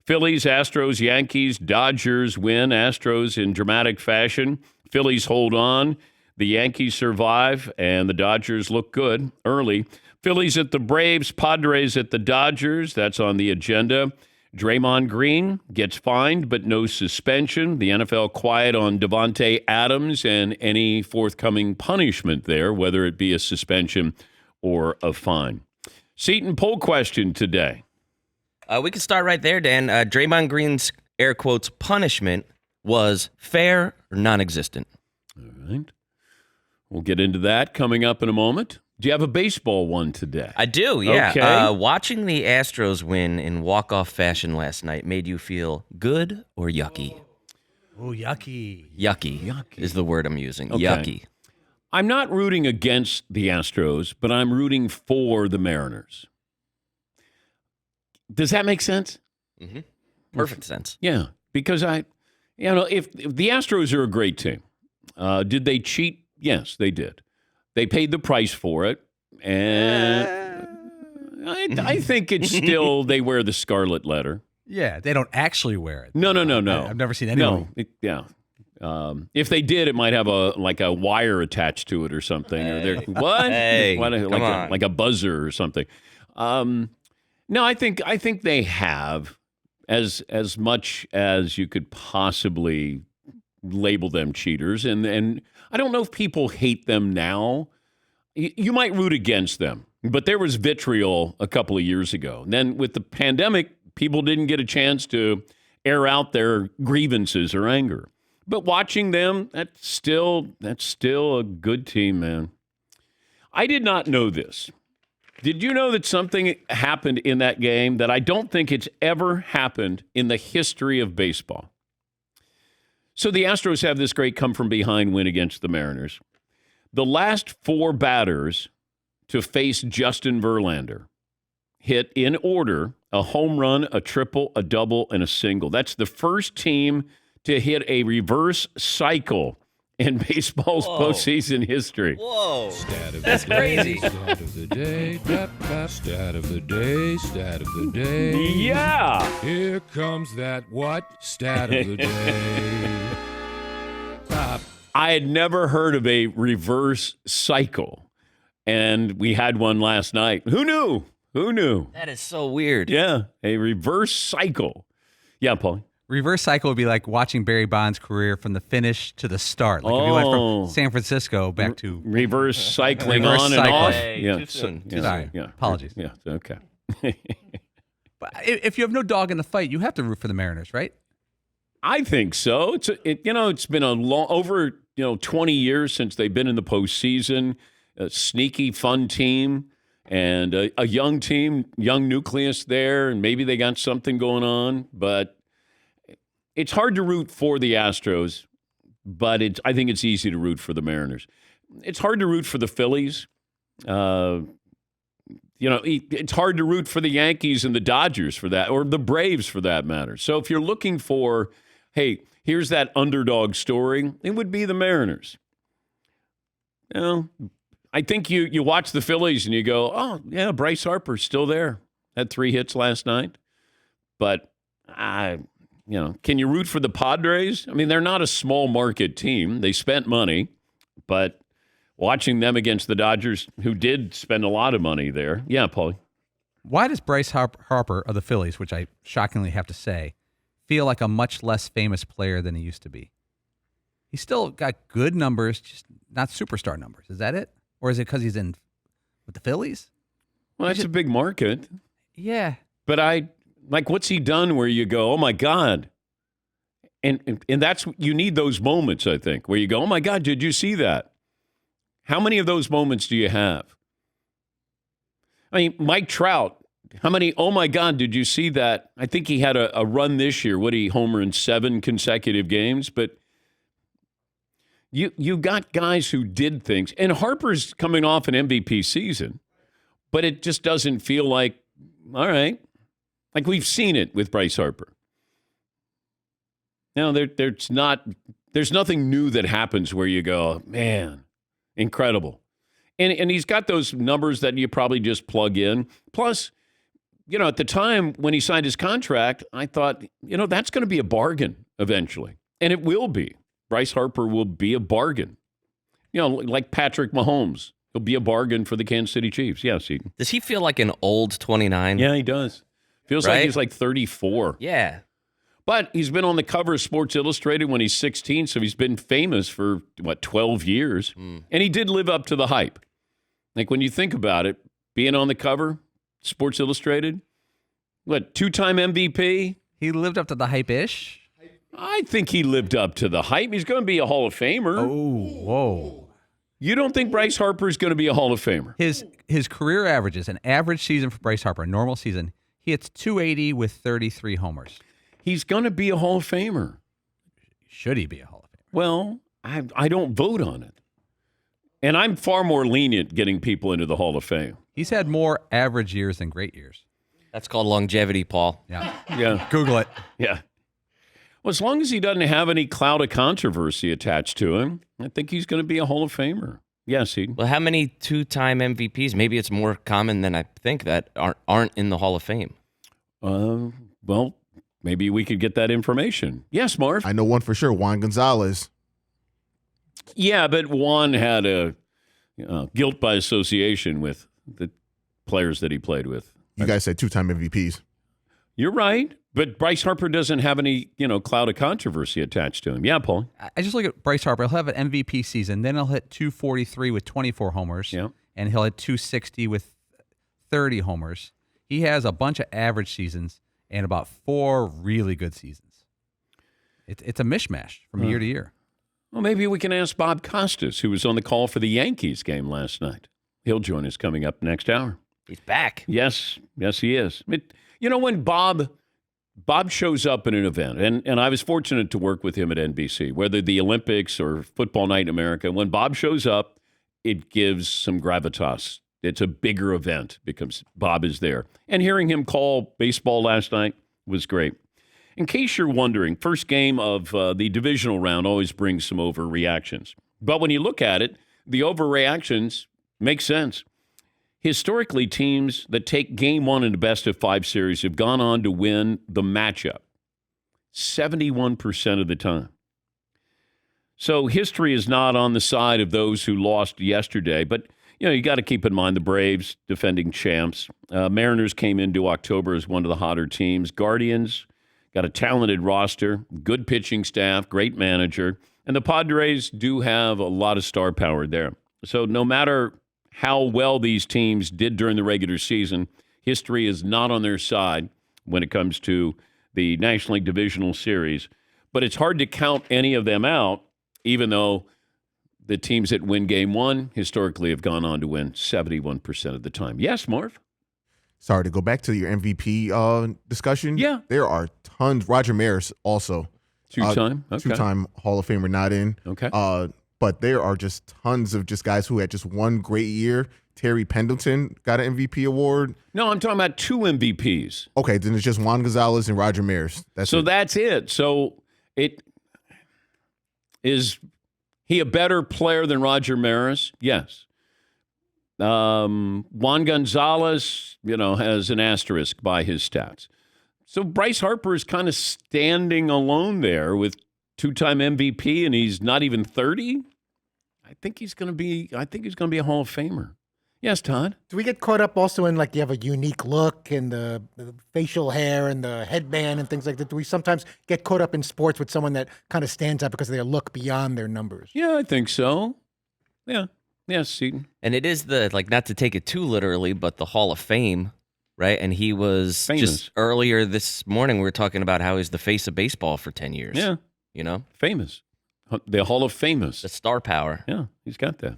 Phillies, Astros, Yankees, Dodgers win. Astros in dramatic fashion. Phillies hold on. The Yankees survive, and the Dodgers look good early. Phillies at the Braves, Padres at the Dodgers. That's on the agenda. Draymond Green gets fined, but no suspension. The NFL quiet on Devontae Adams and any forthcoming punishment there, whether it be a suspension or a fine. Seton, poll question today. We can start right there, Dan. Draymond Green's, air quotes, punishment was fair or non-existent? All right. We'll get into that coming up in a moment. Do you have a baseball one today? I do, yeah. Okay. Watching the Astros win in walk-off fashion last night made you feel good or yucky? Oh, yucky. Yucky is the word I'm using. Okay. Yucky. I'm not rooting against the Astros, but I'm rooting for the Mariners. Does that make sense? Mm-hmm. Perfect sense. Yeah, because if the Astros are a great team, did they cheat? Yes, they did. They paid the price for it, and I think it's still they wear the scarlet letter. Yeah, they don't actually wear it. No. I've never seen anyone. If they did, it might have a wire attached to it or something. Or what? Hey, come on. Like a buzzer or something. No, I think they have as much as you could possibly label them cheaters, and I don't know if people hate them now. You might root against them, but there was vitriol a couple of years ago. And then with the pandemic, people didn't get a chance to air out their grievances or anger. But watching them, that's still a good team, man. I did not know this. Did you know that something happened in that game that I don't think it's ever happened in the history of baseball? So the Astros have this great come-from-behind win against the Mariners. The last four batters to face Justin Verlander hit in order a home run, a triple, a double, and a single. That's the first team to hit a reverse cycle in baseball's postseason history. Whoa. That's crazy. Stat of the day, stat of the day, stat of the day. Yeah. Here comes that what? Stat of the day. I had never heard of a reverse cycle, and we had one last night. Who knew? That is so weird. Yeah, a reverse cycle. Yeah, Paul. Reverse cycle would be like watching Barry Bonds' career from the finish to the start. Like if you went from San Francisco back to reverse cycling reverse on cycle. and off. Hey, Yeah, too soon. Sorry. Yeah. Apologies. Yeah. Okay. But if you have no dog in the fight, you have to root for the Mariners, right? I think so. It's been a long over 20 years since they've been in the postseason. A sneaky, fun team, and a young team, young nucleus there, and maybe they got something going on. But it's hard to root for the Astros, but I think it's easy to root for the Mariners. It's hard to root for the Phillies. It's hard to root for the Yankees and the Dodgers for that, or the Braves for that matter. So if you're looking for, hey, here's that underdog story, it would be the Mariners. I think you watch the Phillies and you go, oh, yeah, Bryce Harper's still there. Had 3 hits last night. But, can you root for the Padres? I mean, they're not a small market team. They spent money, but watching them against the Dodgers, who did spend a lot of money there. Yeah, Paulie. Why does Bryce Harper of the Phillies, which I shockingly have to say, feel like a much less famous player than he used to be? He's still got good numbers, just not superstar numbers. Is that it? Or is it because he's in with the Phillies? Well, that's a big market. Yeah. But what's he done where you go, oh, my God? And that's, you need those moments, I think, where you go, oh, my God, did you see that? How many of those moments do you have? I mean, Mike Trout, how many, oh, my God, did you see that? I think he had a run this year. What did he homer in 7 consecutive games? But you got guys who did things. And Harper's coming off an MVP season, but it just doesn't feel like, all right. Like we've seen it with Bryce Harper. Now, there's nothing new that happens where you go, man, incredible. And he's got those numbers that you probably just plug in. Plus, at the time when he signed his contract, I thought, that's going to be a bargain eventually. And it will be. Bryce Harper will be a bargain. Like Patrick Mahomes. He'll be a bargain for the Kansas City Chiefs. Yes, Eden. Does he feel like an old 29? Yeah, he does. Feels like he's like 34. Yeah. But he's been on the cover of Sports Illustrated when he's 16, so he's been famous for, 12 years. And he did live up to the hype. Like, when you think about it, being on the cover, Sports Illustrated, 2-time MVP? He lived up to the hype-ish. I think he lived up to the hype. He's going to be a Hall of Famer. Oh, whoa. You don't think Bryce Harper is going to be a Hall of Famer? His career averages, an average season for Bryce Harper, a normal season, he hits 280 with 33 homers. He's going to be a Hall of Famer. Should he be a Hall of Famer? Well, I don't vote on it. And I'm far more lenient getting people into the Hall of Fame. He's had more average years than great years. That's called longevity, Paul. Yeah. Yeah. Google it. Yeah. Well, as long as he doesn't have any cloud of controversy attached to him, I think he's going to be a Hall of Famer. Yes, Eden. Well, how many 2-time MVPs? Maybe it's more common than I think that aren't in the Hall of Fame. Well, maybe we could get that information. Yes, Marv. I know one for sure, Juan Gonzalez. Yeah, but Juan had a guilt by association with the players that he played with. You guys said 2-time MVPs. You're right, but Bryce Harper doesn't have any, cloud of controversy attached to him. Yeah, Paul. I just look at Bryce Harper. He'll have an MVP season. Then he'll hit 243 with 24 homers. Yeah. And he'll hit 260 with 30 homers. He has a bunch of average seasons and about 4 really good seasons. It's a mishmash from year to year. Well, maybe we can ask Bob Costas, who was on the call for the Yankees game last night. He'll join us coming up next hour. He's back. Yes, he is. When Bob shows up in an event, and I was fortunate to work with him at NBC, whether the Olympics or Football Night in America, when Bob shows up, it gives some gravitas. It's a bigger event because Bob is there. And hearing him call baseball last night was great. In case you're wondering, first game of the divisional round always brings some overreactions. But when you look at it, the overreactions make sense. Historically, teams that take game one in the best-of-5 series have gone on to win the matchup 71% of the time. So history is not on the side of those who lost yesterday. But, you got to keep in mind the Braves, defending champs. Mariners came into October as one of the hotter teams. Guardians got a talented roster, good pitching staff, great manager. And the Padres do have a lot of star power there. So no matter how well these teams did during the regular season, history is not on their side when it comes to the National League Divisional Series. But it's hard to count any of them out, even though the teams that win game one historically have gone on to win 71% of the time. Yes, Marv? Sorry, to go back to your MVP discussion. Yeah. There are tons. Roger Maris also. Two-time? Okay. 2-time Hall of Famer, not in. Okay. But there are just tons of just guys who had just one great year. Terry Pendleton got an MVP award. No, I'm talking about 2 MVPs. Okay, then it's just Juan Gonzalez and Roger Maris. That's it. So is he a better player than Roger Maris? Yes. Juan Gonzalez, has an asterisk by his stats. So Bryce Harper is kind of standing alone there with 2-time MVP, and he's not even 30. I think he's going to be a Hall of Famer. Yes, Todd. Do we get caught up also in you have a unique look and the facial hair and the headband and things like that? Do we sometimes get caught up in sports with someone that kind of stands out because of their look beyond their numbers? Yeah, I think so. Yeah. Yes, Seton. And it is not to take it too literally, but the Hall of Fame, right? And he was famous. Just earlier this morning, we were talking about how he's the face of baseball for 10 years. Yeah. You know? Famous. The Hall of Famous. The star power. Yeah, he's got that.